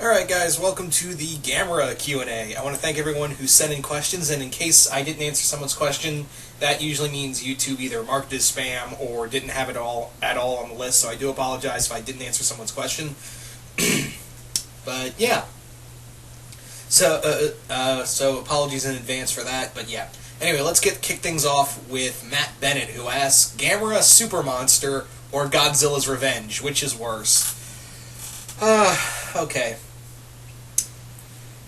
Alright guys, welcome to the Gamera Q&A. I want to thank everyone who sent in questions, and in case I didn't answer someone's question, that usually means YouTube either marked it as spam or didn't have it at all on the list, so I do apologize if I didn't answer someone's question. But yeah. So apologies in advance for that, but yeah. Anyway, let's kick things off with Matt Bennett, who asks, Gamera Super Monster or Godzilla's Revenge? Which is worse? Okay.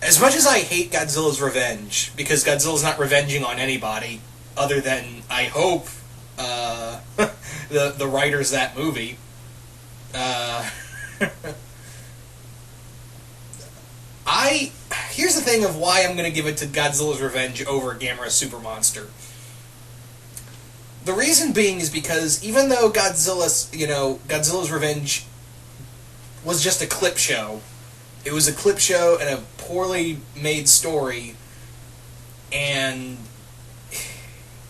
As much as I hate Godzilla's Revenge, because Godzilla's not revenging on anybody, other than, I hope, the writers of that movie, here's the thing of why I'm going to give it to Godzilla's Revenge over Gamera Super Monster. The reason being is because even though Godzilla's Revenge was just a clip show, it was a clip show and a poorly made story, and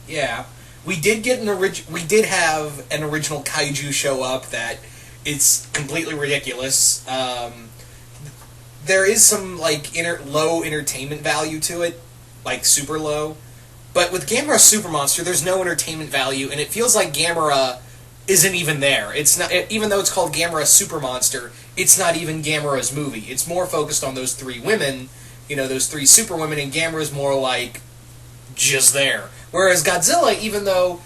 yeah, we did have an original kaiju show up that it's completely ridiculous. There is some low entertainment value to it, like super low, but with Gamera Super Monster, there's no entertainment value, and it feels like Gamera isn't even there. It's not, even though it's called Gamera Super Monster, it's not even Gamera's movie. It's more focused on those three women, those three super women, and Gamera's more like just there. Whereas Godzilla, even though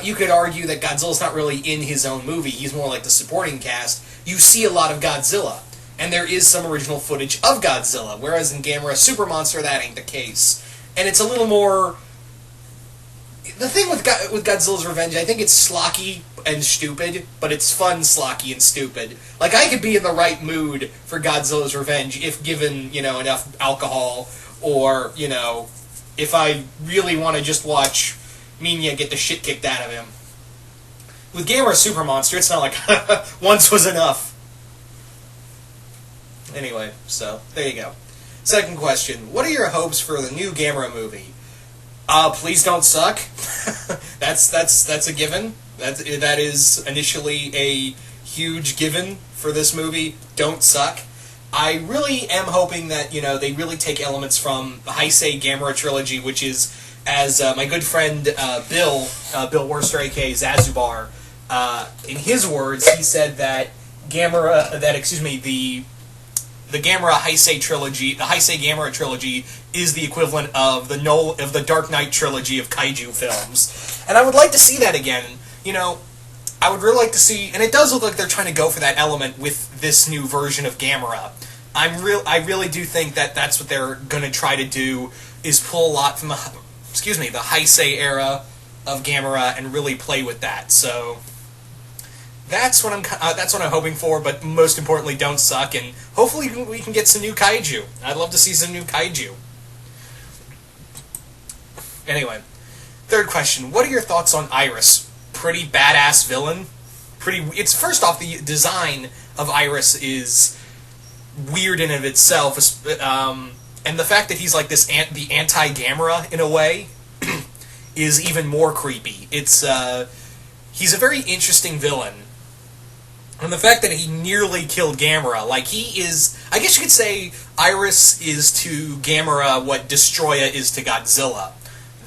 you could argue that Godzilla's not really in his own movie, he's more like the supporting cast, you see a lot of Godzilla. And there is some original footage of Godzilla, whereas in Gamera Super Monster, that ain't the case. And it's a little more... The thing with Godzilla's Revenge, I think it's schlocky and stupid, but it's fun, schlocky, and stupid. Like, I could be in the right mood for Godzilla's Revenge if given, enough alcohol, or, if I really want to just watch Minya get the shit kicked out of him. With Gamera Super Monster, it's not like, once was enough. Anyway, so, there you go. Second question, what are your hopes for the new Gamera movie? Please don't suck. That's a given. That is initially a huge given for this movie. Don't suck. I really am hoping that, they really take elements from the Heisei Gamera trilogy, which is, as my good friend Bill Worster, aka Zazubar, in his words, he said that the Gamera Heisei trilogy, the Heisei Gamera trilogy, is the equivalent of the Dark Knight trilogy of kaiju films. And I would like to see that again. I would really like to see, and it does look like they're trying to go for that element with this new version of Gamera. I really do think that that's what they're going to try to do, is pull a lot from the Heisei era of Gamera and really play with that. So that's what I'm hoping for, but most importantly, don't suck, and hopefully we can get some new kaiju. I'd love to see some new kaiju. Anyway, third question, what are your thoughts on Iris? Pretty badass villain. It's first off, the design of Iris is weird in and of itself, and the fact that he's like the anti-Gamera in a way is even more creepy. He's a very interesting villain. And the fact that he nearly killed Gamera, I guess you could say Iris is to Gamera what Destroya is to Godzilla.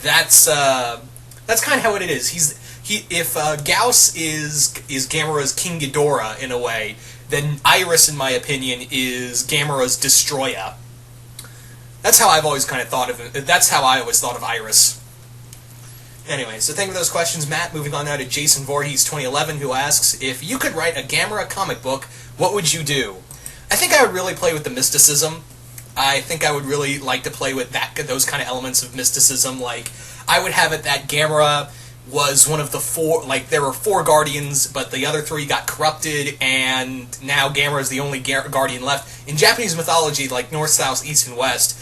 That's kind of how it is. If Gauss is Gamera's King Ghidorah in a way, then Iris, in my opinion, is Gamera's Destroya. That's how I've always kind of thought of it. That's how I always thought of Iris. Anyway, so thank you for those questions, Matt. Moving on now to Jason Voorhees 2011, who asks, if you could write a Gamera comic book, what would you do? I think I would really play with the mysticism. I think I would really like to play with those kind of elements of mysticism. Like, I would have it that Gamera was one of the four, there were four Guardians, but the other three got corrupted, and now Gamera is the only Guardian left. In Japanese mythology, like North, South, East, and West,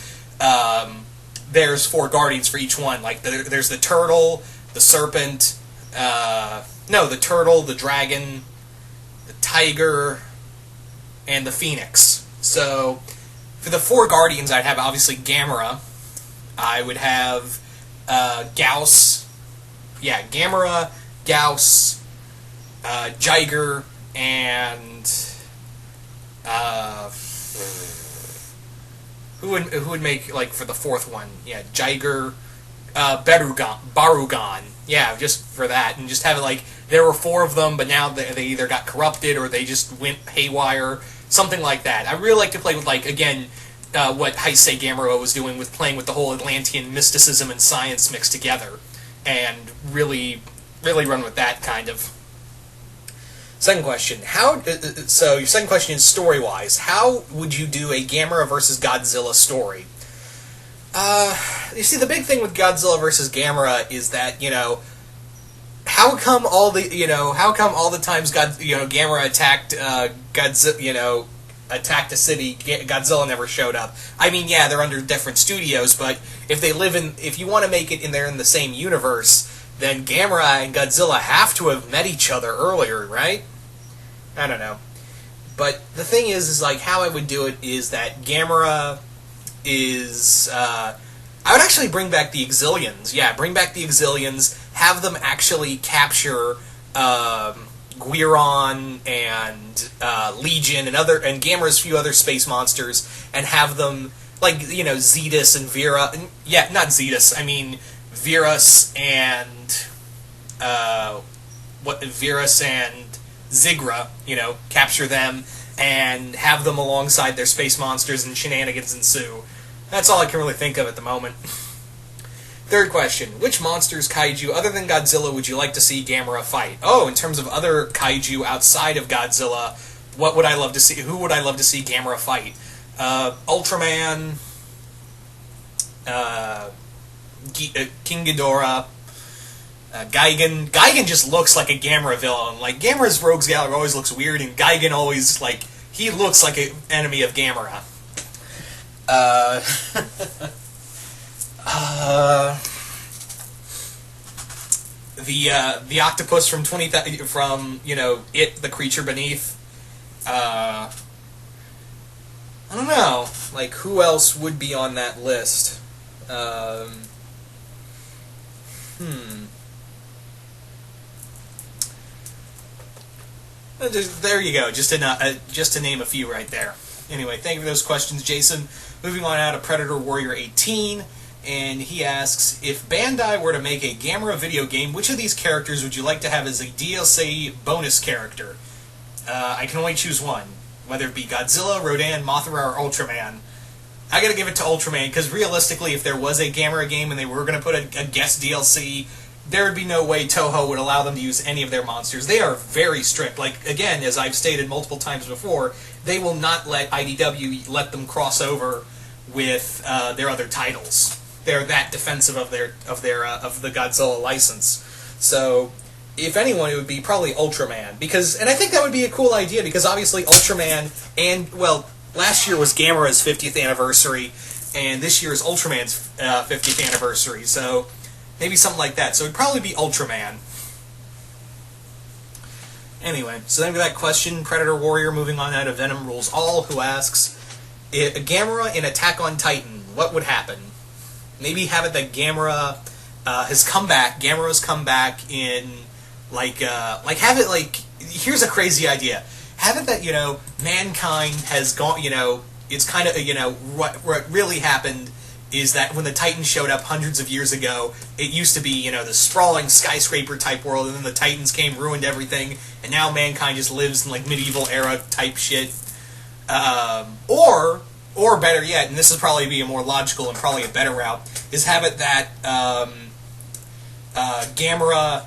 there's four Guardians for each one. There's the turtle, the serpent, the turtle, the dragon, the tiger, and the phoenix. So, for the four Guardians, I'd have, obviously, Gamera. I would have, Gauss. Yeah, Gamera, Gauss, Jiger, and who would make, like, for the fourth one? Yeah, Jiger, Barugan. Yeah, just for that, and just have it like there were four of them, but now they either got corrupted or they just went haywire, something like that. I really like to play with, like, again, what Heisei Gamera was doing with playing with the whole Atlantean mysticism and science mixed together, and really run with that kind of. Second question: so your second question is story-wise. How would you do a Gamera versus Godzilla story? You see, the big thing with Godzilla versus Gamera is that, how come all the times Gamera attacked Godzilla, attacked a city, Godzilla never showed up? I mean, yeah, they're under different studios, but if you want to make it in the same universe, then Gamera and Godzilla have to have met each other earlier, right? I don't know. But the thing is like, how I would do it is that Gamera is, I would actually bring back the Exilians. Yeah, bring back the Exilians, have them actually capture, Guiron and, Legion and Gamera's few other space monsters, and have them, like, Zetus and Vera, yeah, not Zetus, I mean, Virus and, Zigra, capture them, and have them alongside their space monsters, and shenanigans ensue. That's all I can really think of at the moment. Third question: which monsters kaiju other than Godzilla would you like to see Gamera fight? Oh, in terms of other kaiju outside of Godzilla, what would I love to see? Who would I love to see Gamera fight? Ultraman, King Ghidorah, Gigan. Gigan just looks like a Gamera villain. Like, Gamera's Rogues Gallery always looks weird, and Gigan always, like, he looks like an enemy of Gamera. The octopus from It, the Creature Beneath. I don't know. Like, who else would be on that list? There you go. Just to name a few right there. Anyway, thank you for those questions, Jason. Moving on out to Predator Warrior 18, and he asks, if Bandai were to make a Gamera video game, which of these characters would you like to have as a DLC bonus character? I can only choose one, whether it be Godzilla, Rodan, Mothra, or Ultraman. I gotta give it to Ultraman, because realistically, if there was a Gamera game and they were going to put a guest DLC, there would be no way Toho would allow them to use any of their monsters. They are very strict. Like, again, as I've stated multiple times before, they will not let IDW let them cross over with their other titles. They're that defensive of the Godzilla license. So, if anyone, it would be probably Ultraman, and I think that would be a cool idea, because obviously Ultraman last year was Gamera's 50th anniversary, and this year is Ultraman's 50th anniversary. So maybe something like that. So it'd probably be Ultraman. Anyway, so then we got that question, Predator Warrior, moving on out of Venom Rules All, who asks, Gamera in Attack on Titan, what would happen? Maybe have it that Gamera has come back, Gamera's come back in, have it like, here's a crazy idea. Have it that, mankind has gone, it's kind of, what really happened is that when the Titans showed up hundreds of years ago, it used to be, the sprawling skyscraper-type world, and then the Titans came, ruined everything, and now mankind just lives in, medieval era-type shit. Or better yet, and this would probably be a more logical and probably a better route, is have it that Gamera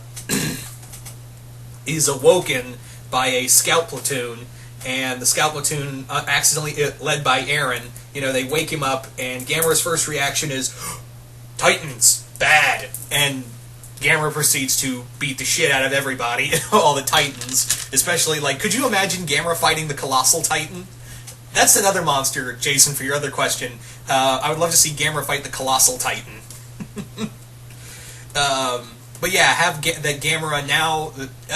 is awoken by a scout platoon, and the scout platoon, accidentally led by Aaron, they wake him up, and Gamera's first reaction is, Titans, bad, and Gamera proceeds to beat the shit out of everybody, all the Titans, especially, could you imagine Gamera fighting the Colossal Titan? That's another monster, Jason, for your other question. I would love to see Gamera fight the Colossal Titan. But yeah, have that Gamera now...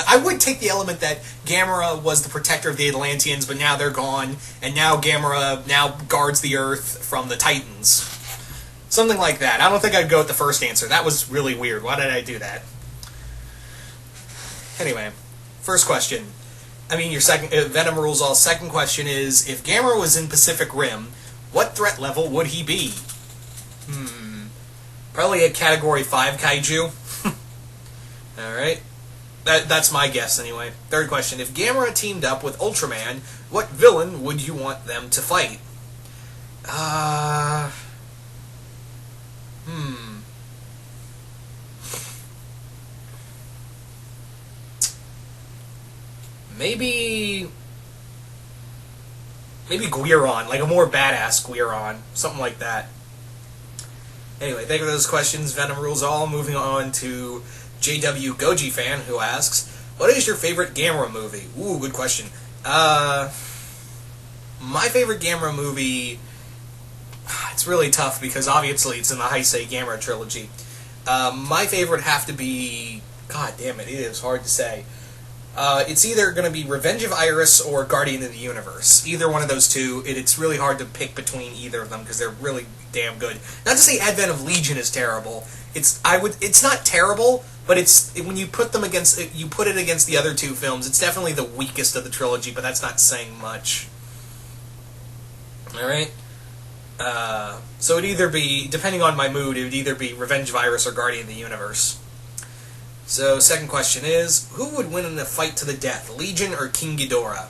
I would take the element that Gamera was the protector of the Atlanteans, but now they're gone, and now Gamera now guards the Earth from the Titans. Something like that. I don't think I'd go with the first answer. That was really weird. Why did I do that? Anyway, first question. Your second... Venom Rules All. Second question is, if Gamera was in Pacific Rim, what threat level would he be? Probably a Category 5 kaiju. Alright. That's my guess, anyway. Third question. If Gamera teamed up with Ultraman, what villain would you want them to fight? Maybe Guiron, like a more badass Guiron. Something like that. Anyway, thank you for those questions. Venom rules all. Moving on to JW Goji fan, who asks, what is your favorite Gamera movie? Ooh, good question. My favorite Gamera movie, it's really tough because obviously it's in the Heisei Gamera trilogy. My favorite would have to be, god damn it is hard to say. It's either going to be Revenge of Iris or Guardian of the Universe. Either one of those two. It's really hard to pick between either of them because they're really damn good. Not to say Advent of Legion is terrible. It's not terrible, but it's when you put them against it against the other two films, it's definitely the weakest of the trilogy. But that's not saying much. All right. So it'd either be, depending on my mood, it would either be Revenge of Iris or Guardian of the Universe. So, second question is, who would win in a fight to the death, Legion or King Ghidorah?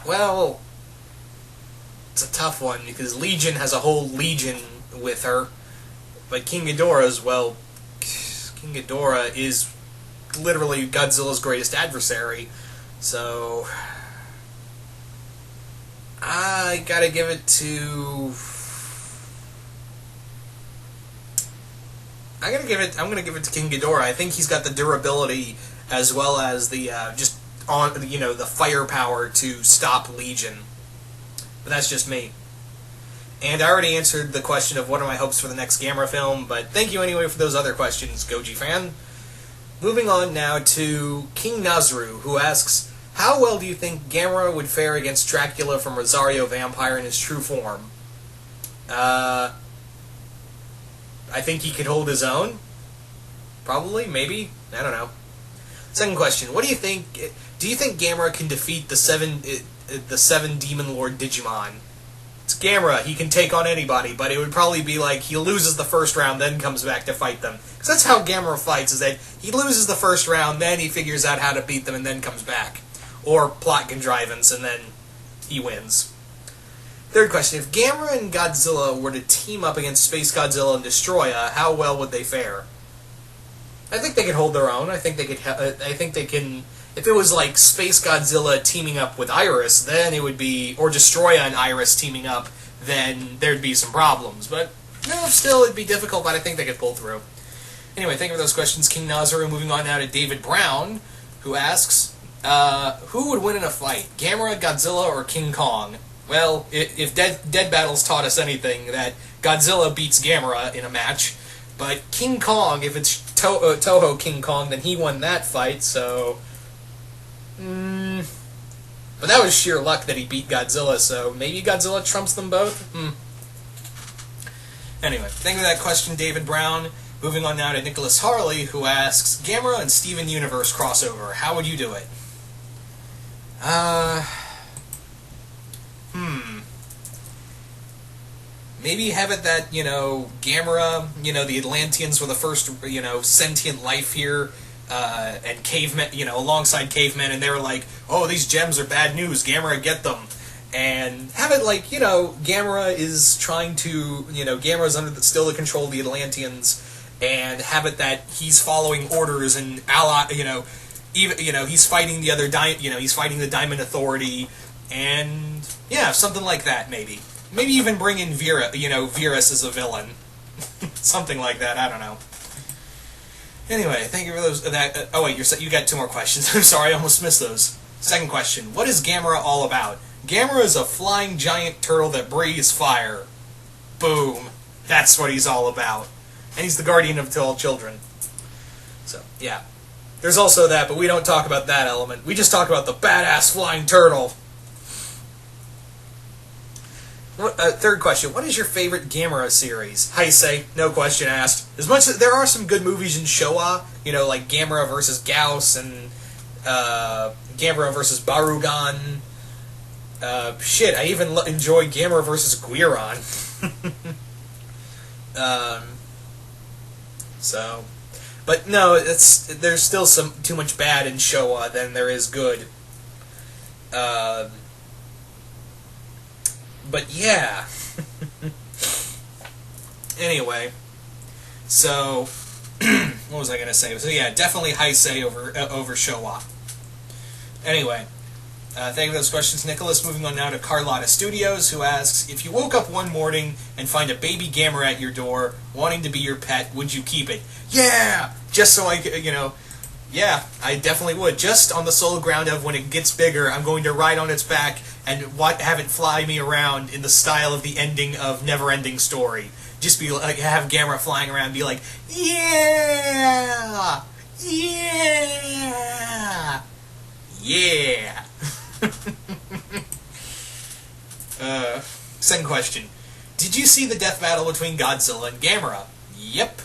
Well, it's a tough one, because Legion has a whole legion with her, but King Ghidorah is literally Godzilla's greatest adversary, so I gotta give it to... I'm gonna give it to King Ghidorah. I think he's got the durability as well as the the firepower to stop Legion. But that's just me. And I already answered the question of what are my hopes for the next Gamera film, but thank you anyway for those other questions, Goji fan. Moving on now to King Nazru, who asks, how well do you think Gamera would fare against Dracula from Rosario Vampire in his true form? I think he could hold his own. Probably, maybe. I don't know. Second question: what do you think? Do you think Gamera can defeat the seven Demon Lord Digimon? It's Gamera; he can take on anybody, but it would probably be like he loses the first round, then comes back to fight them. Because that's how Gamera fights: is that he loses the first round, then he figures out how to beat them, and then comes back, or plot contrivance, and then he wins. Third question, if Gamera and Godzilla were to team up against Space Godzilla and Destroya, how well would they fare? I think they could hold their own. I think they can... If it was like Space Godzilla teaming up with Iris, then it would be... Or Destroya and Iris teaming up, then there'd be some problems. But, no, still, it'd be difficult, but I think they could pull through. Anyway, thank you for those questions, King Nazuru. Moving on now to David Brown, who asks, who would win in a fight, Gamera, Godzilla, or King Kong? Well, if Dead Battles taught us anything, that Godzilla beats Gamera in a match, but King Kong, if it's Toho King Kong, then he won that fight, so... But that was sheer luck that he beat Godzilla, so maybe Godzilla trumps them both? Anyway, thank you for that question, David Brown. Moving on now to Nicholas Harley, who asks, Gamera and Steven Universe crossover, how would you do it? Maybe have it that, Gamera, the Atlanteans were the first, sentient life here, and cavemen, alongside cavemen, and they were like, oh, these gems are bad news, Gamera, get them. And have it like, Gamera is trying to, Gamera's under still the control of the Atlanteans, and have it that he's following orders and he's fighting the other, he's fighting the Diamond Authority, and, yeah, something like that, maybe. Maybe even bring in Virus as a villain. Something like that, I don't know. Anyway, thank you for those. Oh wait, you got two more questions. I'm sorry, I almost missed those. Second question, what is Gamera all about? Gamera is a flying giant turtle that breathes fire. Boom. That's what he's all about. And he's the guardian of all children. So, yeah. There's also that, but we don't talk about that element. We just talk about the badass flying turtle. Third question, what is your favorite Gamera series? Heisei, no question asked. As much as there are some good movies in Showa, like Gamera vs. Gauss and Gamera vs. Barugan, Shit, I even enjoy Gamera versus Guiron. So, but no, there's still too much bad in Showa than there is good. But yeah. Anyway, so what was I gonna say? So yeah, definitely Heisei over Showa. Anyway, thank you for those questions, Nicholas. Moving on now to Carlotta Studios, who asks, if you woke up one morning and find a baby Gamera at your door, wanting to be your pet, would you keep it? Yeah! Just so yeah, I definitely would. Just on the sole ground of when it gets bigger, I'm going to ride on its back and have it fly me around in the style of the ending of Never-Ending Story. Just be like, have Gamera flying around and be like, yeah! Yeah! Yeah! Second question. Did you see the death battle between Godzilla and Gamera? Yep.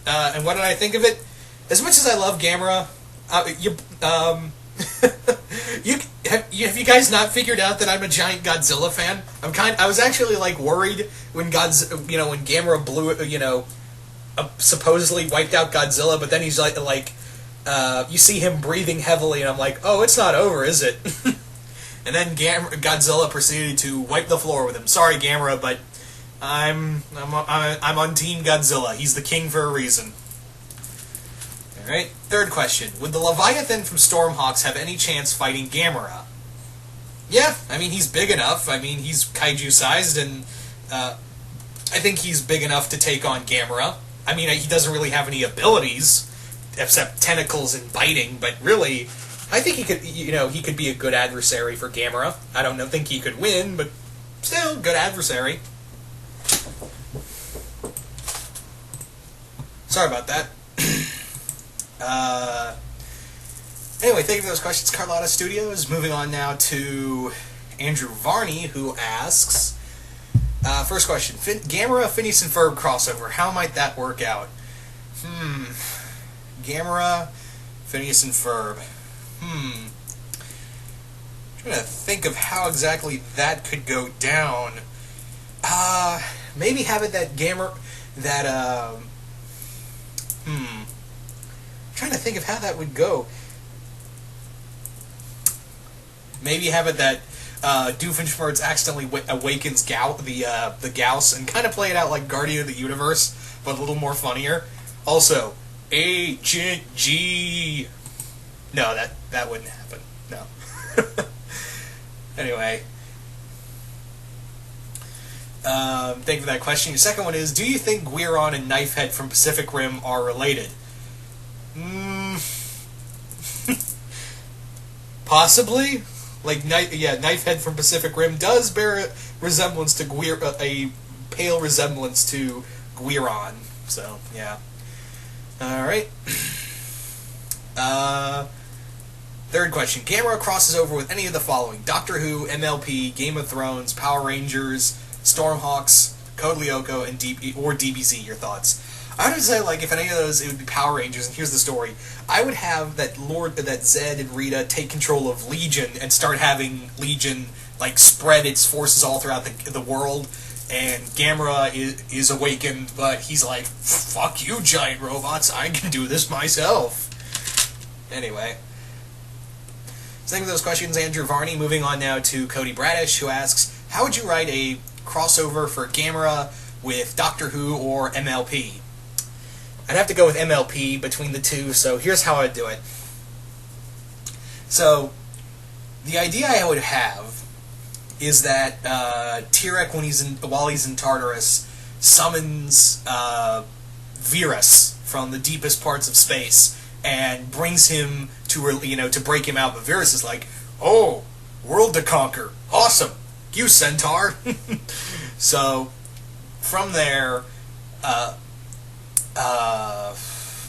And what did I think of it? As much as I love Gamera, have you guys not figured out that I'm a giant Godzilla fan? I was actually like worried when when Gamera blew supposedly wiped out Godzilla, but then he's like you see him breathing heavily, and I'm like, oh, it's not over, is it? And then Godzilla proceeded to wipe the floor with him. Sorry, Gamera, but I'm on Team Godzilla. He's the king for a reason. All right. Third question: would the Leviathan from Stormhawks have any chance fighting Gamera? Yeah, I mean he's big enough. I mean he's kaiju sized, and I think he's big enough to take on Gamera. I mean he doesn't really have any abilities except tentacles and biting, but really, I think he could be a good adversary for Gamera. I don't think he could win, but still, good adversary. Sorry about that. Anyway, thank you for those questions, Carlotta Studios. Moving on now to Andrew Varney, who asks, first question, Gamera, Phineas and Ferb crossover, how might that work out? Gamera, Phineas and Ferb. I'm trying to think of how exactly that could go down. Maybe have it that I'm trying to think of how that would go. Maybe have it that Doofenshmirtz accidentally awakens the Gauss, and kind of play it out like Guardian of the Universe, but a little more funnier. Also, Agent G. No, that wouldn't happen. No. Anyway. Thank you for that question. Your second one is, do you think Guiron and Knifehead from Pacific Rim are related? Possibly. Like, Knifehead from Pacific Rim does bear a resemblance to a pale resemblance to Guiron. So, yeah. Alright. Third question. Gamera crosses over with any of the following: Doctor Who, MLP, Game of Thrones, Power Rangers, Stormhawks, Code Lyoko, and DBZ. Your thoughts? I would say, like, if any of those, it would be Power Rangers, and here's the story. I would have that Zed and Rita take control of Legion and start having Legion, like, spread its forces all throughout the world, and Gamera is awakened, but he's like, fuck you, giant robots, I can do this myself. Anyway. Thank you for those questions, Andrew Varney. Moving on now to Cody Bradish, who asks, how would you write a crossover for Gamera with Doctor Who or MLP? I'd have to go with MLP between the two, so here's how I'd do it. So, the idea I would have is that Tirek, while he's in Tartarus, summons Virus from the deepest parts of space and brings him to break him out. But Virus is like, oh, world to conquer, awesome, you centaur. So, from there,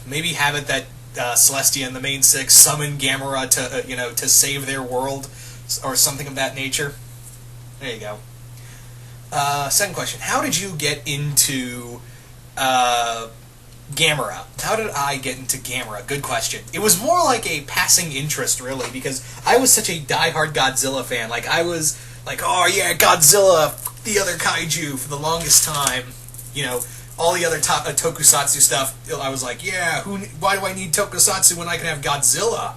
maybe have it that Celestia and the main six summon Gamera to save their world, or something of that nature. There you go. Second question: how did you get into Gamera. How did I get into Gamera? Good question. It was more like a passing interest, really, because I was such a diehard Godzilla fan. Like, I was like, oh yeah, Godzilla, f the other kaiju for the longest time. You know, all the other tokusatsu stuff, I was like, yeah, why do I need tokusatsu when I can have Godzilla?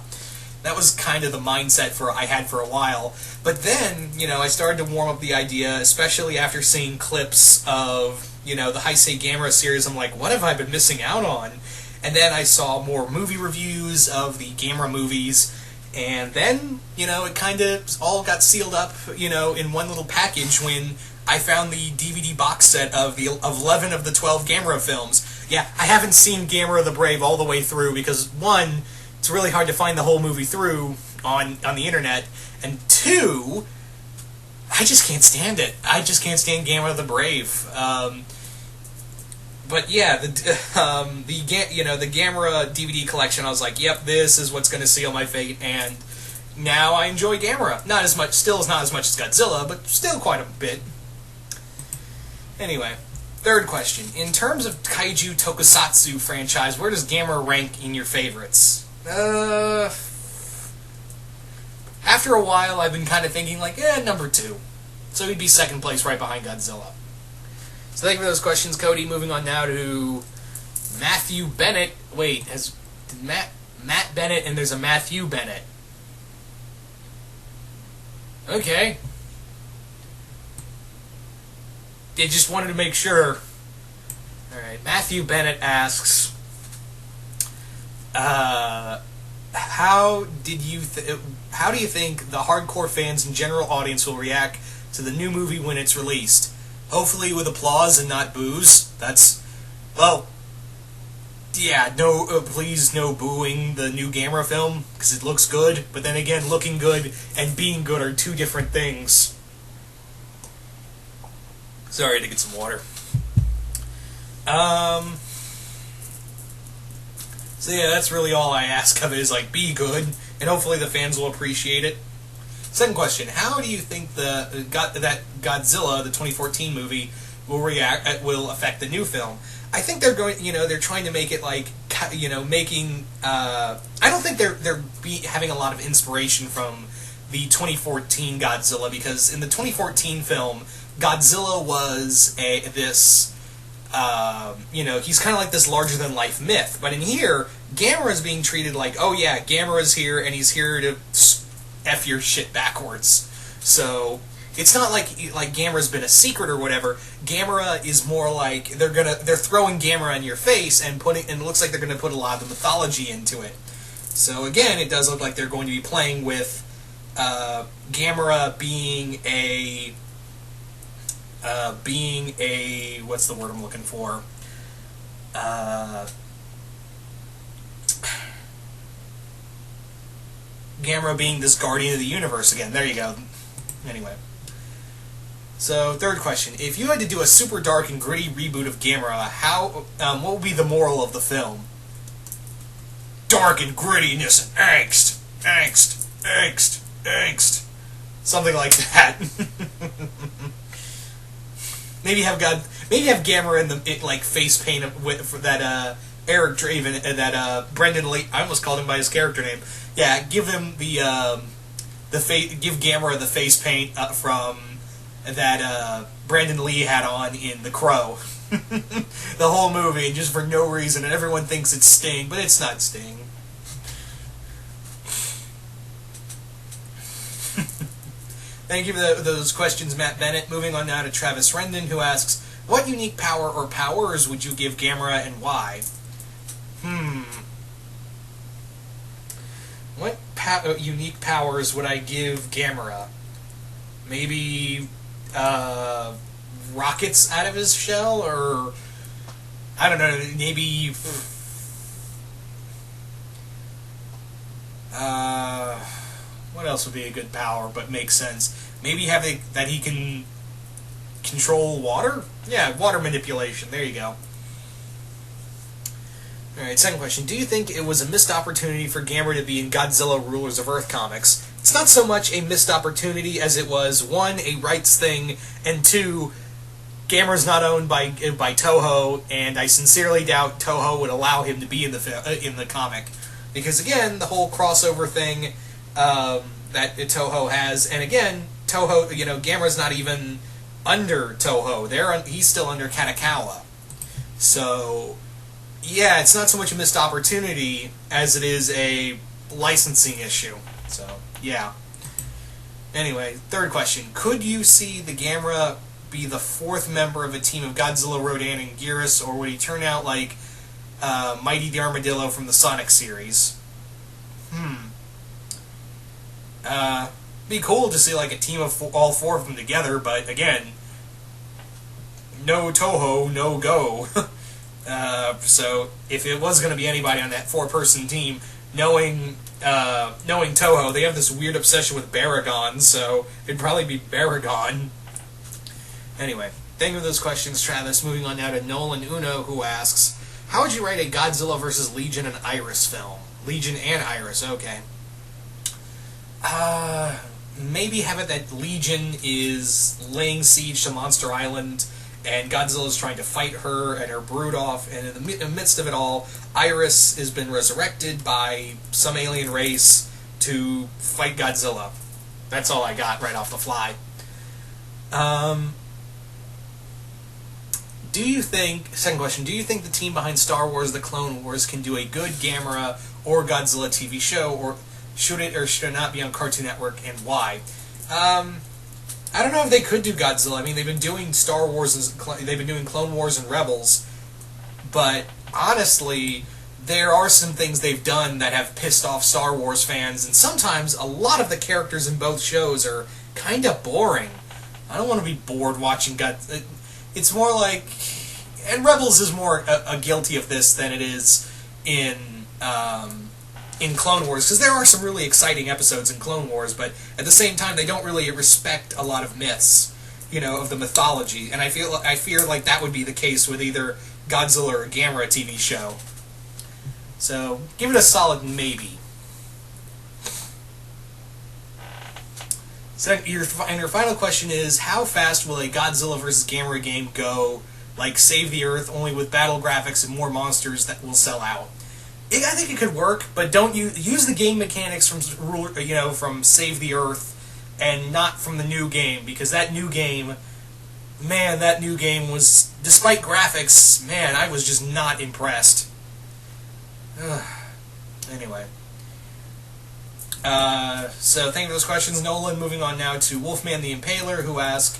That was kind of the mindset I had for a while. But then, you know, I started to warm up the idea, especially after seeing clips of, you know, the Heisei Gamera series. I'm like, what have I been missing out on? And then I saw more movie reviews of the Gamera movies, and then, you know, it kind of all got sealed up, you know, in one little package when I found the DVD box set of 11 of the 12 Gamera films. Yeah, I haven't seen Gamera the Brave all the way through because, one, it's really hard to find the whole movie through on the internet, and two, I just can't stand it. I just can't stand Gamera the Brave. But yeah, the Gamera DVD collection, I was like, yep, this is what's going to seal my fate, and now I enjoy Gamera. Not as much, still not as much as Godzilla, but still quite a bit. Anyway, third question. In terms of Kaiju Tokusatsu franchise, where does Gamera rank in your favorites? After a while, I've been kind of thinking, like, number 2. So he'd be second place right behind Godzilla. So thank you for those questions, Cody. Moving on now to Matthew Bennett. Wait, Matt Bennett, and there's a Matthew Bennett. Okay. They just wanted to make sure. Alright, Matthew Bennett asks, how do you think the hardcore fans and general audience will react to the new movie when it's released? Hopefully with applause and not boos. That's, well, yeah, no, please no booing the new Gamera film, because it looks good, but then again, looking good and being good are two different things. Sorry to get some water. So yeah, that's really all I ask of it, is like, be good, and hopefully the fans will appreciate it. Second question, how do you think that Godzilla, the 2014 movie, will affect the new film? I think they're going, they're trying to make it like, making, I don't think they're having a lot of inspiration from the 2014 Godzilla, because in the 2014 film, Godzilla was he's kind of like this larger-than-life myth. But in here, Gamera is being treated like, oh yeah, Gamera's here, and he's here to F your shit backwards. So, it's not like Gamera's been a secret or whatever. Gamera is more like, they're throwing Gamera in your face, and it looks like they're gonna put a lot of the mythology into it. So again, it does look like they're going to be playing with Gamera being a what's the word I'm looking for? Gamera being this guardian of the universe again. There you go. Anyway. So, third question. If you had to do a super dark and gritty reboot of Gamera, what would be the moral of the film? Dark and grittiness and angst. Angst. Angst. Angst. Something like that. Maybe have Gamera in the face paint for that Eric Draven and that Brendan Lee. I almost called him by his character name. Yeah, give him give Gamera the face paint from that Brandon Lee had on in The Crow. The whole movie, and just for no reason, and everyone thinks it's Sting, but it's not Sting. Thank you for those questions, Matt Bennett. Moving on now to Travis Rendon, who asks, what unique power or powers would you give Gamera and why? What unique powers would I give Gamera? Maybe rockets out of his shell, or I don't know, maybe what else would be a good power but makes sense? Maybe that he can control water? Yeah, water manipulation. There you go. Alright, second question. Do you think it was a missed opportunity for Gamera to be in Godzilla Rulers of Earth comics? It's not so much a missed opportunity as it was, one, a rights thing, and two, Gamera's not owned by Toho, and I sincerely doubt Toho would allow him to be in the comic, because again, the whole crossover thing that Toho has, and again, Toho, Gamera's not even under Toho. He's still under Katakawa. So, yeah, it's not so much a missed opportunity as it is a licensing issue. So, yeah. Anyway, third question. Could you see the Gamera be the fourth member of a team of Godzilla, Rodan, and Gearus, or would he turn out like Mighty the Armadillo from the Sonic series? Be cool to see like a team of all four of them together, but again, no Toho, no go. So if it was going to be anybody on that four-person team, knowing Toho, they have this weird obsession with Baragon, so it'd probably be Baragon. Anyway, thank you for those questions, Travis. Moving on now to Nolan Uno, who asks, how would you write a Godzilla vs. Legion and Iris film? Legion and Iris, okay. Maybe have it that Legion is laying siege to Monster Island, and Godzilla is trying to fight her and her brood off, and in the midst of it all, Iris has been resurrected by some alien race to fight Godzilla. That's all I got right off the fly. Second question, do you think the team behind Star Wars The Clone Wars can do a good Gamera or Godzilla TV show, or should it not be on Cartoon Network, and why? I don't know if they could do Godzilla. I mean, they've been doing Star Wars, they've been doing Clone Wars and Rebels, but honestly, there are some things they've done that have pissed off Star Wars fans, and sometimes a lot of the characters in both shows are kind of boring. I don't want to be bored watching Godzilla. It's more like, and Rebels is more guilty of this than it is in Clone Wars, because there are some really exciting episodes in Clone Wars, but at the same time, they don't really respect a lot of myths, of the mythology, and I fear like that would be the case with either Godzilla or Gamera TV show. So, give it a solid maybe. So, your final question is, how fast will a Godzilla vs. Gamera game go, like Save the Earth, only with battle graphics and more monsters that will sell out? I think it could work, but don't use the game mechanics from Save the Earth and not from the new game, because that new game was, despite graphics, man, I was just not impressed. Anyway. So thank you for those questions, Nolan. Moving on now to Wolfman the Impaler, who asks,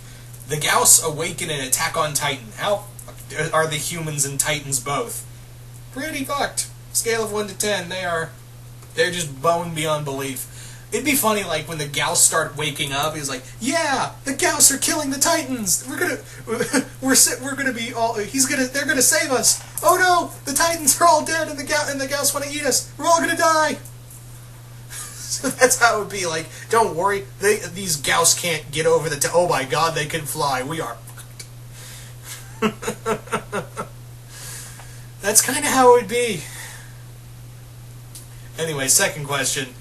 the Gauss awaken in Attack on Titan. How are the humans and Titans both? Pretty fucked. Scale of 1 to 10, they're just bone beyond belief. It'd be funny, like, when the Gauss start waking up, he's like, yeah, the Gauss are killing the Titans! They're gonna save us! Oh no, the Titans are all dead and the Gauss wanna eat us! We're all gonna die! So that's how it would be, like, don't worry, these Gauss can't get over oh my god, they can fly, we are fucked. That's kinda how it would be. Anyway, second question.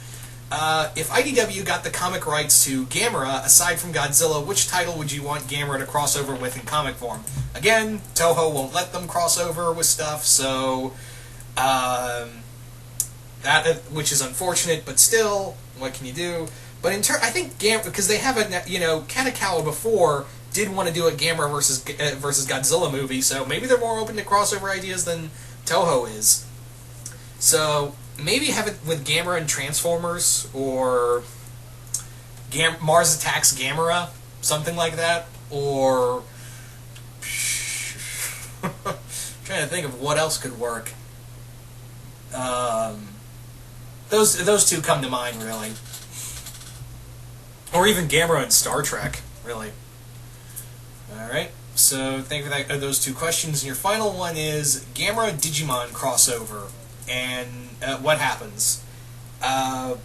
If IDW got the comic rights to Gamera, aside from Godzilla, which title would you want Gamera to cross over with in comic form? Again, Toho won't let them cross over with stuff, so which is unfortunate, but still, what can you do? But I think Gamera, because they have Katakawa before did want to do a Gamera versus Godzilla movie, so maybe they're more open to crossover ideas than Toho is. So maybe have it with Gamera and Transformers, or Mars Attacks Gamera, something like that, or trying to think of what else could work. Those two come to mind, really. Or even Gamera and Star Trek, really. Alright, so thank you for those two questions. And your final one is Gamera Digimon crossover. And what happens? What's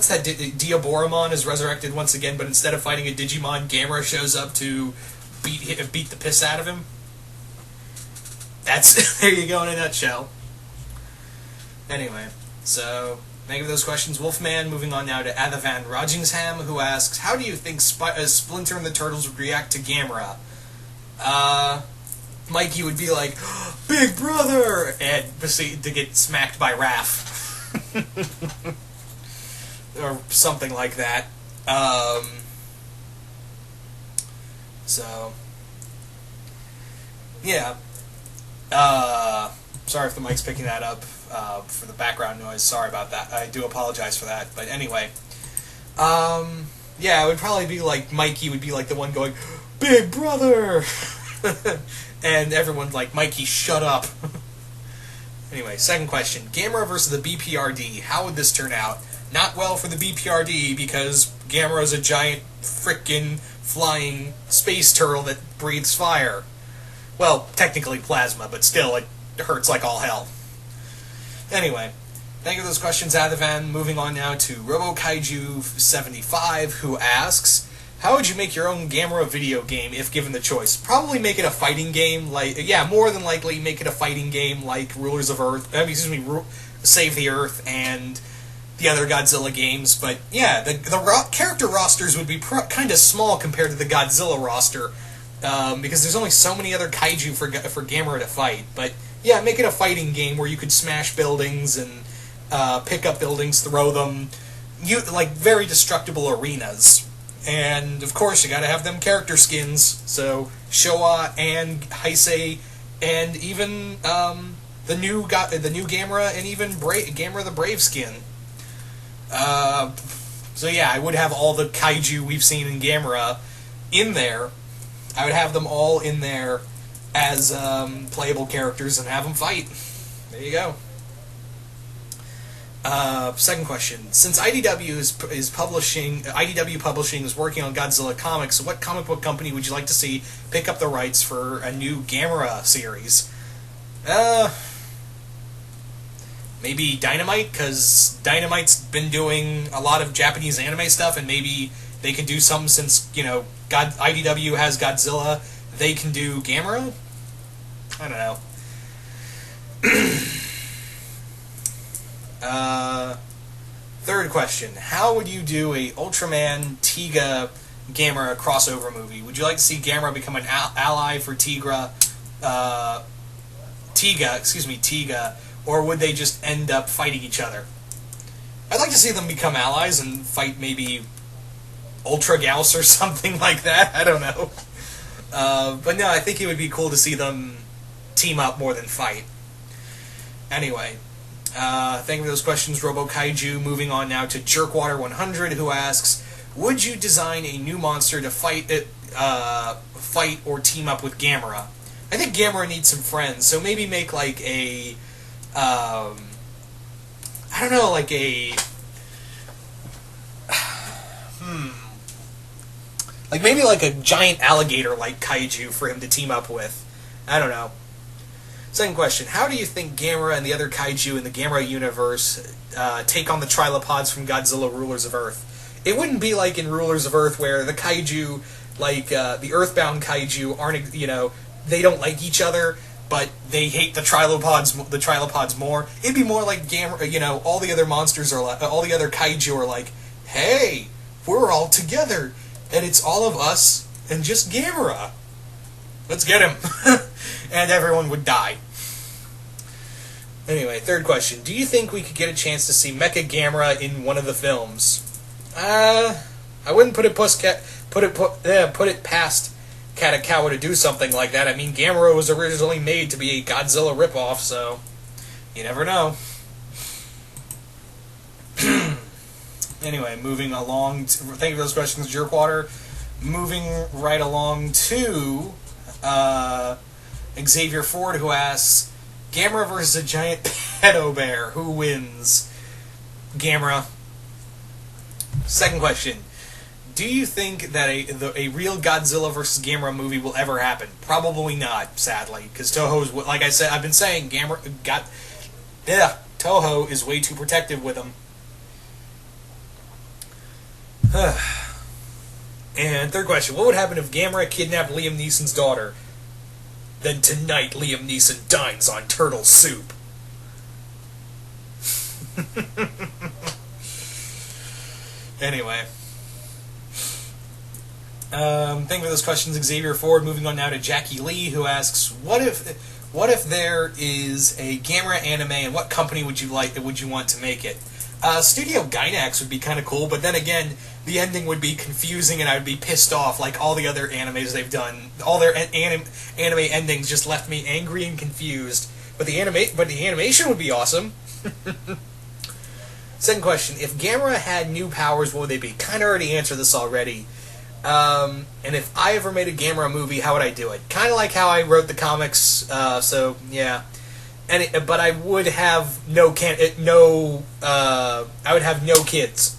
that? Diaboromon is resurrected once again, but instead of fighting a Digimon, Gamera shows up to beat the piss out of him. That's there you go in a nutshell. Anyway, so Thank you for those questions, Wolfman. Moving on now to Athavan Rogingham, who asks, how do you think Splinter and the Turtles would react to Gamera? Mikey would be like, Big Brother! And proceed to get smacked by Raph. Or something like that. So, yeah. Sorry if the mic's picking that up for the background noise. Sorry about that. I do apologize for that. But anyway. Yeah, it would probably be like Mikey would be like the one going, Big Brother! And everyone's like, Mikey, shut up. Anyway, second question. Gamera versus the BPRD. How would this turn out? Not well for the BPRD because Gamera's a giant frickin' flying space turtle that breathes fire. Well, technically plasma, but still, it hurts like all hell. Anyway, thank you for those questions, Athavan. Moving on now to RoboKaiju75, who asks, how would you make your own Gamera video game if given the choice? Probably make it a fighting game, more than likely make it a fighting game like Rulers of Earth, Save the Earth, and the other Godzilla games, but yeah, the character rosters would be kind of small compared to the Godzilla roster, because there's only so many other kaiju for Gamera to fight. But yeah, make it a fighting game where you could smash buildings and pick up buildings, throw them, like very destructible arenas. And of course, you gotta have them character skins, so Showa and Heisei, and even the new Gamera, and even Gamera the Brave skin. So yeah, I would have all the kaiju we've seen in Gamera in there. I would have them all in there as playable characters and have them fight. There you go. Second question. Since IDW Publishing is working on Godzilla comics, what comic book company would you like to see pick up the rights for a new Gamera series? Maybe Dynamite, because Dynamite's been doing a lot of Japanese anime stuff, and maybe they could do something since, IDW has Godzilla, they can do Gamera? I don't know. Third question. How would you do a Ultraman Tiga Gamera crossover movie? Would you like to see Gamera become an ally for Tiga, or would they just end up fighting each other? I'd like to see them become allies and fight maybe Ultra Gauss or something like that. I don't know. But no, I think it would be cool to see them team up more than fight. Anyway, thank you for those questions, RoboKaiju. Moving on now to Jerkwater100, who asks, would you design a new monster to fight or team up with Gamera? I think Gamera needs some friends, so maybe make like a I don't know, like a like maybe like a giant alligator-like kaiju for him to team up with. I don't know. Second question. How do you think Gamera and the other kaiju in the Gamera universe take on the trilopods from Godzilla Rulers of Earth? It wouldn't be like in Rulers of Earth where the kaiju, like the Earthbound kaiju, aren't, they don't like each other, but they hate the trilopods more. It'd be more like Gamera, all the other monsters are like, all the other kaiju are like, hey, we're all together, and it's all of us and just Gamera. Let's get him. And everyone would die. Anyway, third question. Do you think we could get a chance to see Mecha Gamera in one of the films? I wouldn't put it past Katakawa to do something like that. I mean, Gamera was originally made to be a Godzilla ripoff, so you never know. Anyway, moving along. Thank you for those questions, Jerkwater. Moving right along to Xavier Ford, who asks, Gamera versus a giant pedo bear. Who wins? Gamera. Second question. Do you think that a real Godzilla versus Gamera movie will ever happen? Probably not, sadly, because Toho's, like I said, I've been saying, Toho is way too protective with him. And third question, what would happen if Gamera kidnapped Liam Neeson's daughter? Then tonight Liam Neeson dines on turtle soup. Anyway. Thank you for those questions, Xavier Ford. Moving on now to Jackie Lee, who asks, what if there is a Gamera anime, and what company would you want to make it? Studio Gainax would be kind of cool, but then again, the ending would be confusing, and I would be pissed off like all the other animes they've done. All their anime endings just left me angry and confused. But the animation would be awesome. Second question: if Gamera had new powers, what would they be? Kind of already answered this already. And if I ever made a Gamera movie, how would I do it? Kind of like how I wrote the comics. So yeah. But I would have I would have no kids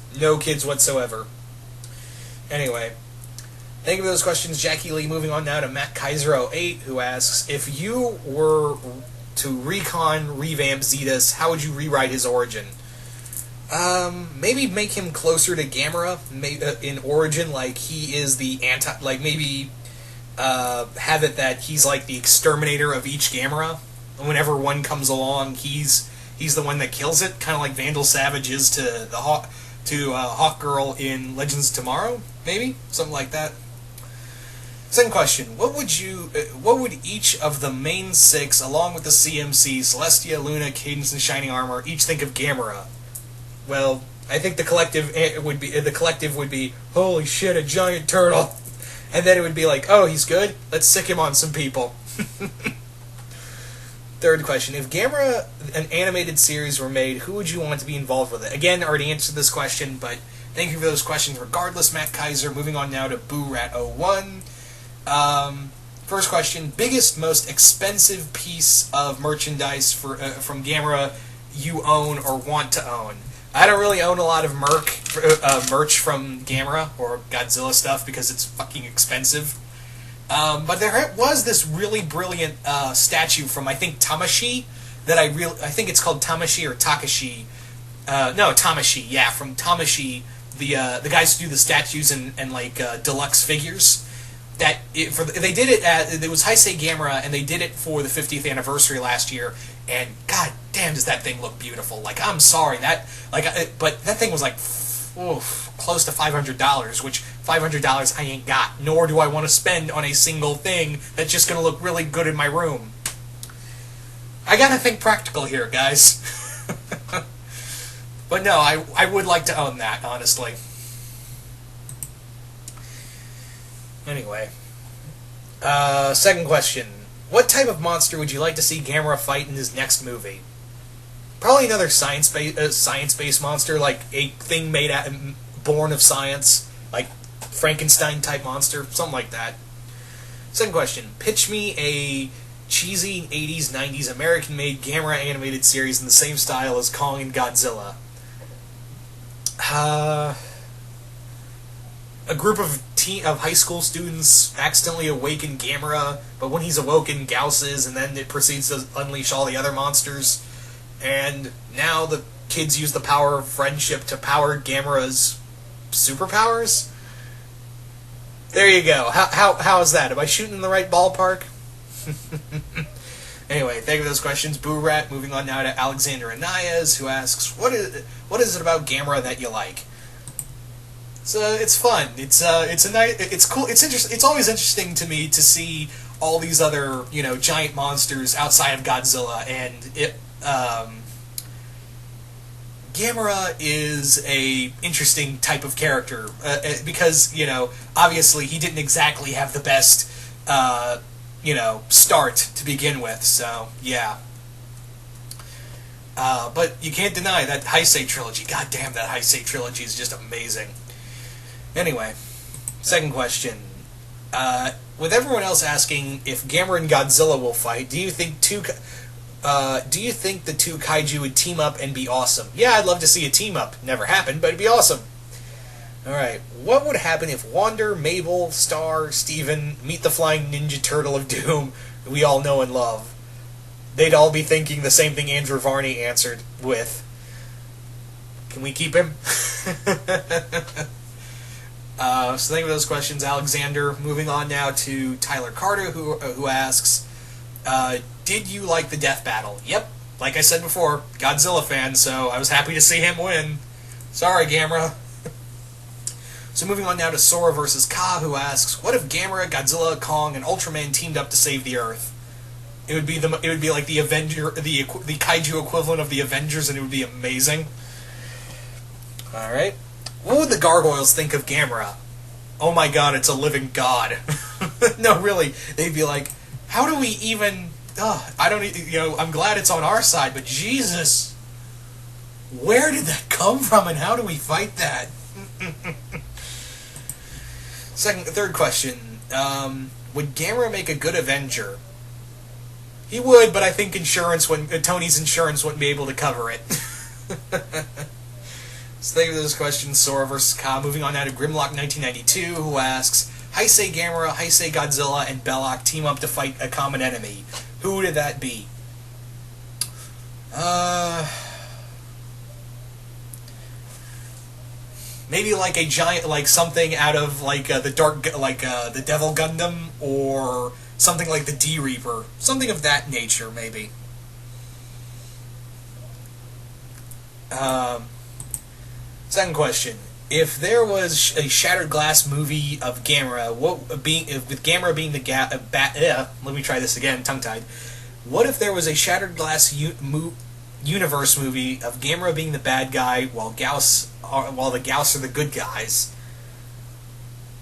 whatsoever. Anyway, thank you for those questions, Jackie Lee. Moving on now to Matt Kaiser 08, who asks, if you were to revamp Zetus, how would you rewrite his origin? Maybe make him closer to Gamera in origin, like he is the maybe have it that he's like the exterminator of each Gamera. Whenever one comes along, he's the one that kills it, kind of like Vandal Savage is to the Hawk Girl in Legends of Tomorrow, maybe something like that. Second question: what would each of the main six, along with the CMC, Celestia, Luna, Cadence, and Shining Armor, each think of Gamera? Well, I think the collective would be holy shit, a giant turtle, and then it would be like, oh, he's good. Let's sick him on some people. Third question: if Gamera, an animated series, were made, who would you want to be involved with it? Again, I already answered this question, but thank you for those questions regardless, Matt Kaiser. Moving on now to BooRat01. First question: biggest, most expensive piece of merchandise from Gamera you own or want to own? I don't really own a lot of merch from Gamera or Godzilla stuff because it's fucking expensive. But there was this really brilliant statue from, I think, Tamashi that I think it's called Tamashi or Takashi. No, Tamashi. Yeah, from Tamashi, the guys who do the statues and deluxe figures. They did it it was Heisei Gamera, and they did it for the 50th anniversary last year. And god damn, does that thing look beautiful! Like, I'm sorry but that thing was like close to $500, which $500 I ain't got, nor do I want to spend on a single thing that's just going to look really good in my room. I gotta think practical here, guys. But no, I would like to own that, honestly. Anyway. Second question. What type of monster would you like to see Gamera fight in his next movie? Probably another science-based monster, like a thing born of science, like Frankenstein-type monster, something like that. Second question. Pitch me a cheesy 80s, 90s American-made Gamera animated series in the same style as Kong and Godzilla. A group of high school students accidentally awaken Gamera, but when he's awoken, Gauss and then it proceeds to unleash all the other monsters. And now the kids use the power of friendship to power Gamera's superpowers? There you go. How is that? Am I shooting in the right ballpark? Anyway, thank you for those questions, Boo Rat. Moving on now to Alexander Anayas, who asks, what is it about Gamera that you like? It's fun. It's cool. It's interesting. It's always interesting to me to see all these other giant monsters outside of Godzilla, and Gamera is a interesting type of character because obviously he didn't exactly have the best start to begin with. So yeah. But you can't deny that Heisei trilogy. God damn, that Heisei trilogy is just amazing. Anyway, second question. With everyone else asking if Gamera and Godzilla will fight, do you think the two kaiju would team up and be awesome? Yeah, I'd love to see a team up. Never happened, but it'd be awesome. Alright, what would happen if Wander, Mabel, Star, Steven meet the flying Ninja Turtle of Doom we all know and love? They'd all be thinking the same thing Andrew Varney answered with. Can we keep him? So thank you for those questions, Alexander. Moving on now to Tyler Carter, who asks, did you like the death battle? Yep. Like I said before, Godzilla fan, so I was happy to see him win. Sorry, Gamera. So moving on now to Sora versus Ka, who asks, "What if Gamera, Godzilla, Kong, and Ultraman teamed up to save the Earth?" It would be like the kaiju equivalent of the Avengers, and it would be amazing. All right. What would the gargoyles think of Gamera? Oh my God, it's a living god. No, really, they'd be like, how do we even? I don't. I'm glad it's on our side, but Jesus, where did that come from, and how do we fight that? Third question. Would Gamera make a good Avenger? He would, but I think Tony's insurance wouldn't be able to cover it. So thank you for those questions, Sora versus Ka. Moving on now to Grimlock1992, who asks, Heisei Gamera, Heisei Godzilla, and Belloc team up to fight a common enemy. Who would that be? Maybe like a giant, like something out of like the the Devil Gundam, or something like the D-Reaper. Something of that nature, maybe. Second question. If there was a Shattered Glass movie of Gamera, with Gamera being the let me try this again, tongue-tied. What if there was a Shattered Glass universe movie of Gamera being the bad guy while the Gauss are the good guys?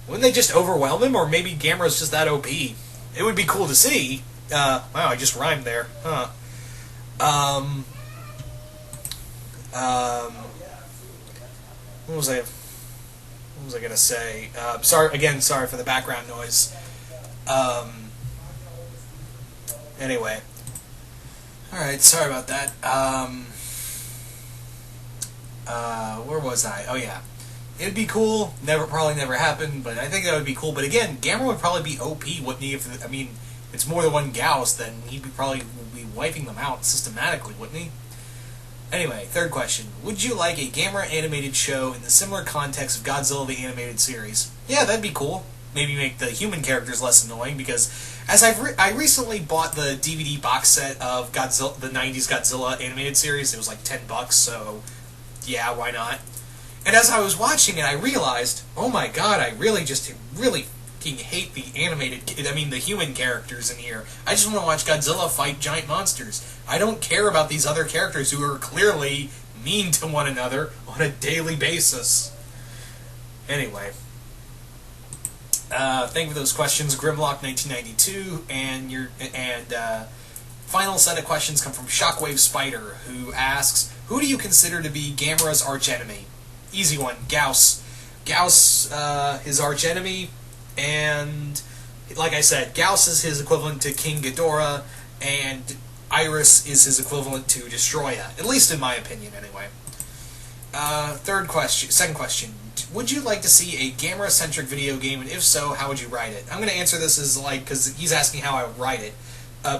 Wouldn't they just overwhelm him, or maybe Gamera's just that OP? It would be cool to see. Wow, I just rhymed there. Huh. What was I gonna say? Sorry for the background noise. Anyway. Alright, sorry about that. Where was I? Oh yeah. It'd be cool. Probably never happened, but I think that would be cool. But again, Gamera would probably be OP, wouldn't he? If it's more than one Gauss, then he'd probably be wiping them out systematically, wouldn't he? Anyway, third question. Would you like a Gamera animated show in the similar context of Godzilla the Animated Series? Yeah, that'd be cool. Maybe make the human characters less annoying, because as I recently bought the DVD box set of Godzilla, the 90s Godzilla animated series. It was like $10, so yeah, why not? And as I was watching it, I realized, oh my God, I really fucking hate the the human characters in here. I just want to watch Godzilla fight giant monsters. I don't care about these other characters who are clearly mean to one another on a daily basis. Anyway. Thank you for those questions, Grimlock1992, and final set of questions come from Shockwave Spider, who asks, who do you consider to be Gamera's archenemy? Easy one, Gauss. Gauss, his archenemy, and like I said, Gauss is his equivalent to King Ghidorah, and Iris is his equivalent to Destroya, at least in my opinion, anyway. Second question. Would you like to see a Gamera-centric video game, and if so, how would you write it? I'm going to answer this as because he's asking how I would write it.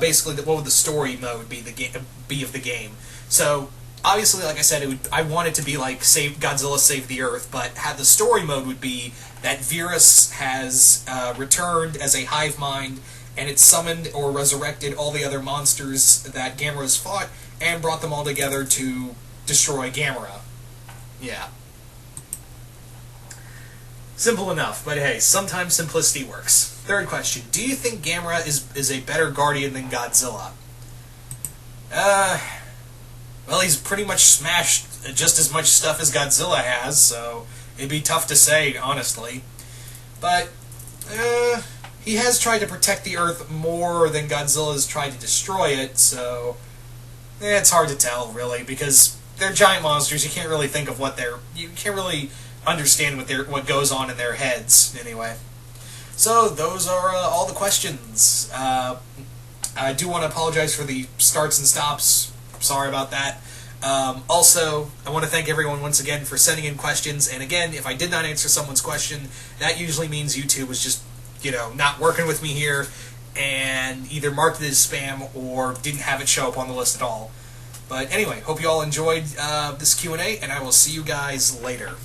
Basically, what would the story mode be of the game? So, obviously, like I said, I want it to be like Godzilla Save the Earth, but the story mode would be that Virus has returned as a hive mind, and it's summoned or resurrected all the other monsters that Gamera's fought, and brought them all together to destroy Gamera. Yeah. Simple enough, but hey, sometimes simplicity works. Third question. Do you think Gamera is a better Guardian than Godzilla? Well, he's pretty much smashed just as much stuff as Godzilla has, so it'd be tough to say, honestly. But, he has tried to protect the Earth more than Godzilla's tried to destroy it, so it's hard to tell, really, because they're giant monsters. You can't really think of you can't really understand what goes on in their heads, anyway. So, those are all the questions. I do want to apologize for the starts and stops. Sorry about that. Also, I want to thank everyone once again for sending in questions, and again, if I did not answer someone's question, that usually means YouTube was just, not working with me here, and either marked it as spam or didn't have it show up on the list at all. But anyway, hope you all enjoyed this Q&A, and I will see you guys later.